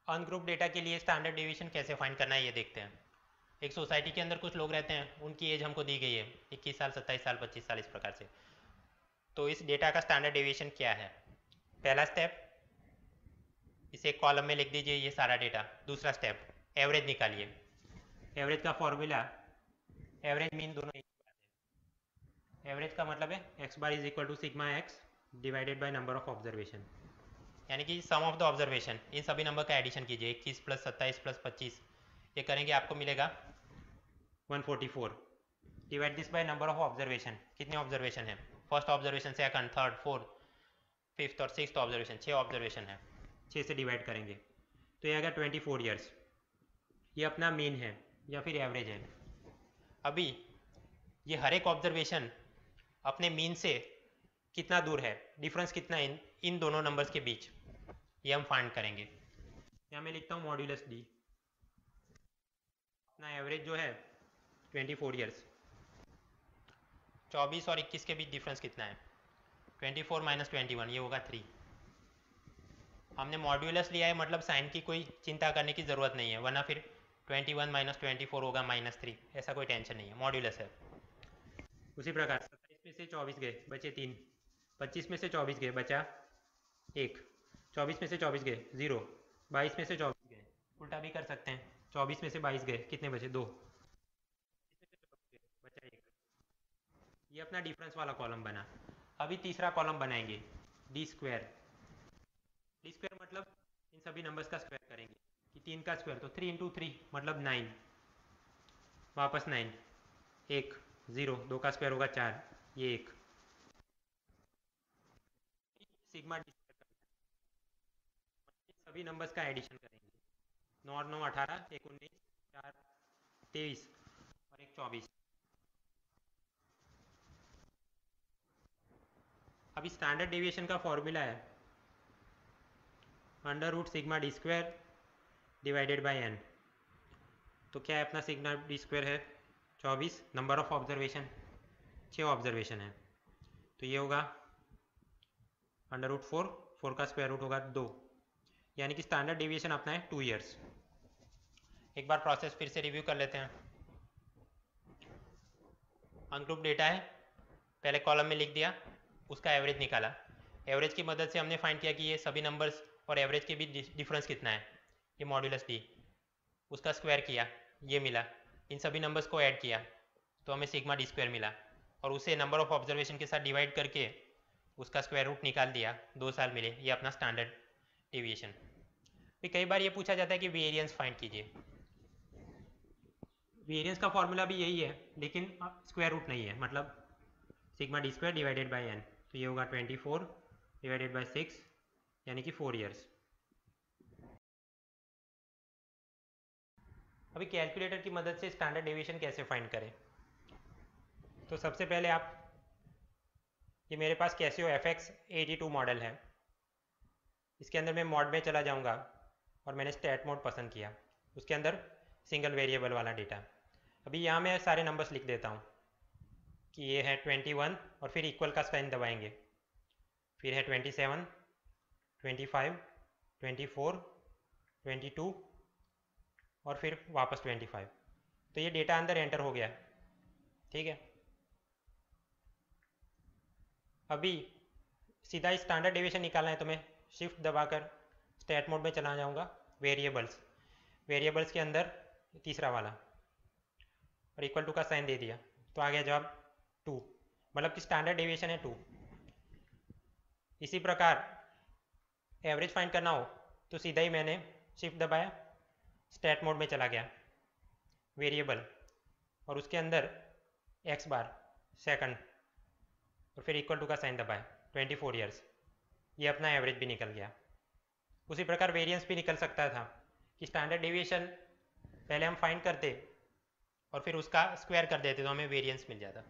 Ungroup data के लिए standard deviation कैसे फाइंड करना है ये देखते हैं। एक सोसाइटी के अंदर कुछ लोग रहते हैं, उनकी एज हमको दी गई है 21 साल, 27 साल, 25 साल, इस प्रकार से। तो इस डेटा का स्टैंडर्ड डेविएशन क्या है? पहला स्टेप, इसे एक कॉलम में लिख दीजिए ये सारा डेटा। दूसरा स्टेप, एवरेज निकालिए। एवरेज का फॉर्मूला, एवरेज मीन दोनों एक ही बात है। एवरेज का मतलब है X bar is equal to sigma X divided by number of observation, यानी कि सम ऑफ द ऑब्जर्वेशन। इन सभी नंबर का एडिशन कीजिए, 21 प्लस 27 प्लस 25, ये करेंगे आपको मिलेगा 144। Divide this by number of observation, कितने ऑब्जर्वेशन है? First observation, second, third, fourth, fifth और सिक्स्थ ऑब्जर्वेशन, 6 ऑब्जर्वेशन है। 6 से डिवाइड करेंगे तो ये आएगा 24 ईयर्स। ये अपना मीन है या फिर एवरेज है। अभी ये हर एक ऑब्जर्वेशन अपने मीन से कितना दूर है, डिफरेंस कितना इन दोनों नंबर्स के बीच, ये हम फाइंड करेंगे। यहाँ मैं लिखता हूँ मॉड्यूलस डी। अपना एवरेज जो है 24 ईयर्स, 24 और 21 के बीच डिफरेंस कितना है? 24 माइनस 21, ये होगा 3। हमने मॉड्यूलस लिया है, मतलब साइन की कोई चिंता करने की ज़रूरत नहीं है, वरना फिर 21 माइनस 24 होगा -3, ऐसा कोई टेंशन नहीं है, मॉड्यूलस है। उसी प्रकार 27 में से 24 गए, बचे 3। 25 में से 24 गए, बचा 1। 24 में से 24 गए, 0। 22 में से 24 गए, उल्टा भी कर सकते हैं, 24 में से 22 गए, कितने बचे? 2। 25 में से 24 गए, बचा 1। ये अपना डिफरेंस वाला कॉलम बना। अभी तीसरा कॉलम बनाएंगे, डी स्क्वायर। डी स्क्वायर मतलब इन सभी नंबर्स का स्क्वायर करेंगे, कि 3 का स्क्वायर, तो 3 इंटू 3 मतलब 9, वापस 9, 1, 0, 2 का स्क्वायर होगा 4, ये 1। सिग्मा डी स्क्वायर सभी नंबर्स का एडिशन करेंगे। 9 और 9 18, 1 19, 4 23 और 1 24। अभी स्टैंडर्ड डेविएशन का फॉर्मूला है under root sigma D square divided by n। तो क्या है अपना सिग्मा डी स्क्वायर है 24, नंबर ऑफ ऑब्जर्वेशन 6 ऑब्जर्वेशन है, तो ये होगा अंडर रूट 4 का स्क्वायर रूट होगा 2, यानी कि स्टैंडर्ड डेविएशन अपना है 2 ईयर्स। एक बार प्रोसेस फिर से रिव्यू कर लेते हैं। अनग्रुप डेटा है, पहले कॉलम में लिख दिया, उसका एवरेज निकाला। एवरेज की मदद से हमने फाइंड किया कि ये सभी नंबर्स और एवरेज के बीच डिफरेंस कितना है, ये मॉड्यूलस डी। उसका स्क्वायर किया, ये मिला। इन सभी नंबर्स को ऐड किया तो हमें सिग्मा डी स्क्वायर मिला, और उसे नंबर ऑफ ऑब्जर्वेशन के साथ डिवाइड करके उसका स्क्वायर रूट निकाल दिया, 2 साल मिले। ये अपना स्टैंडर्ड डेविएशन। फिर कई बार ये पूछा जाता है कि वेरिएंस फाइंड कीजिए। वेरिएंस का फॉर्मूला भी यही है, लेकिन स्क्वायर रूट नहीं है, मतलब sigma D square divided by n, तो ये होगा 24 डिवाइडेड बाई 6, यानी कि 4 ईयर्स। अभी कैलकुलेटर की मदद से स्टैंडर्ड डेविएशन कैसे फाइंड करें? तो सबसे पहले आप, ये मेरे पास कैसियो FX82 मॉडल है, इसके अंदर मैं मॉड में चला जाऊंगा और मैंने स्टैट मोड पसंद किया, उसके अंदर सिंगल वेरिएबल वाला डेटा। अभी यहाँ मैं सारे नंबर्स लिख देता हूँ कि ये है 21 और फिर इक्वल का साइन दबाएंगे, फिर है 27, 25, 24, 22 और फिर वापस 25। तो ये डेटा अंदर एंटर हो गया, ठीक है। अभी सीधा स्टैंडर्ड डेविएशन निकालना है तो मैं शिफ्ट दबाकर स्टैट मोड में चला जाऊंगा, वेरिएबल्स के अंदर तीसरा वाला, और इक्वल टू का साइन दे दिया, तो आ गया जवाब 2, मतलब कि स्टैंडर्ड डेविएशन है 2। इसी प्रकार एवरेज फाइंड करना हो तो सीधा ही मैंने शिफ्ट दबाया, स्टैट मोड में चला गया, वेरिएबल, और उसके अंदर x बार सेकंड, और फिर इक्वल टू का साइन दबाया, 24 ईयर्स। ये अपना एवरेज भी निकल गया। उसी प्रकार वेरिएंस भी निकल सकता था कि स्टैंडर्ड डेविएशन पहले हम फाइंड करते और फिर उसका स्क्वायर कर देते तो हमें वेरिएंस मिल जाता।